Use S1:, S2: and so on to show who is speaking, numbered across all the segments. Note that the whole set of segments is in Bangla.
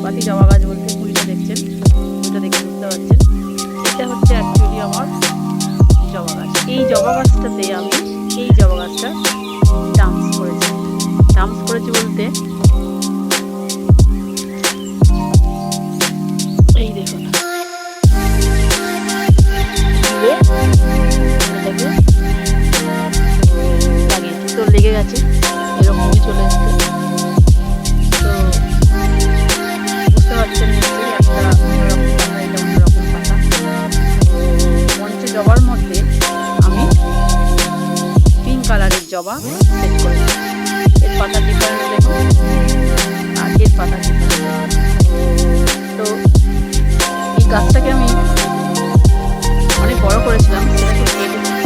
S1: পাতি জবা গাছ বলতে কুড়িটা দেখছেন, কুড়িটা দেখে বুঝতে পারছেন। এটা হচ্ছে অ্যাকচুয়ালি আমার জবা গাছ। এই জবা গাছটাতে আমি এই জবা গাছটা ডান্স করেছি। ডান্স করেছি বলতে এই দেখুন, লাগিয়েছি তো লেগে গেছে, এরকমই চলে এসছে। তো বুঝতে পারছেন নিশ্চয়ই একটা অন্যরকম পাতা, এটা অন্যরকম পাতা। মঞ্চে জবার মধ্যে আমি পিঙ্ক কালারের জবা সেট করেছি। এর পাতা ডিফারেন্স দেখুন আর এর পাতা ডিফারেন্স। তো এই গাছটাকে আমি অনেক বড় করেছিলাম, সেটাকে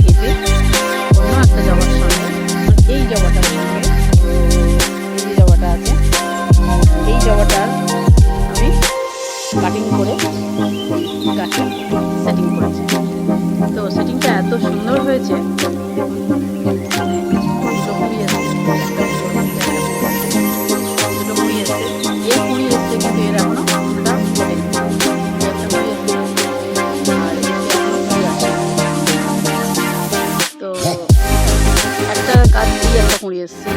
S1: কেটে অন্য একটা জবার সঙ্গে, এই জবাটার সঙ্গে এই যে জবাটা আছে, এই জবাটার আমি কাটিং করে গাছে সেটিং করেছি। তো সেটিংটা এত সুন্দর হয়েছে, এই কুড়ি এসছে কিন্তু এর এখনো ফুলটা ফোটেনি। তো একটা গাছ দিয়ে একটা কুড়ি এসছে,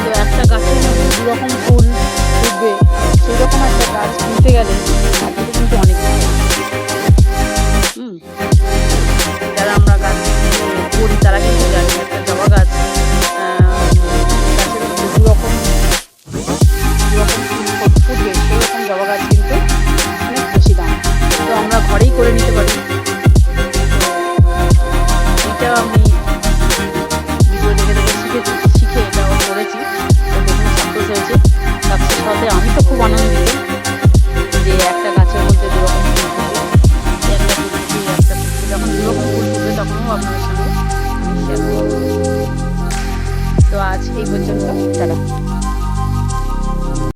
S1: তো একটা গাছের মধ্যে দুরকম ফুল ফুটবে, সেরকম একটা গাছ কিনতে গেলে কিন্তু অনেক যারা আমরা গাছ করি তারা কিন্তু জানি একটা জবা গাছ গাছের মধ্যে দুরকম ফুল ফুটবে, সেরকম জবা গাছ কিন্তু অনেক বেশি দাম। তো আমরা ঘরেই করে নিতে পারি। এটা আমি ভিডিও দেখে শিখে এটাও করেছি। তো দেখুন সাকসেস হয়েছে। সাকসেস হতে আমি তো খুব আনন্দিত যে একটা গাছের মধ্যে দুরকম ফুল ফুটবে, একটা ফুল ফুটবে, একটা ফুল যখন দুরকম ফুল ফুটবে তখনও আপনাদের সঙ্গে আমি শেয়ার করব। তো আজ এই পর্যন্ত, টাটা।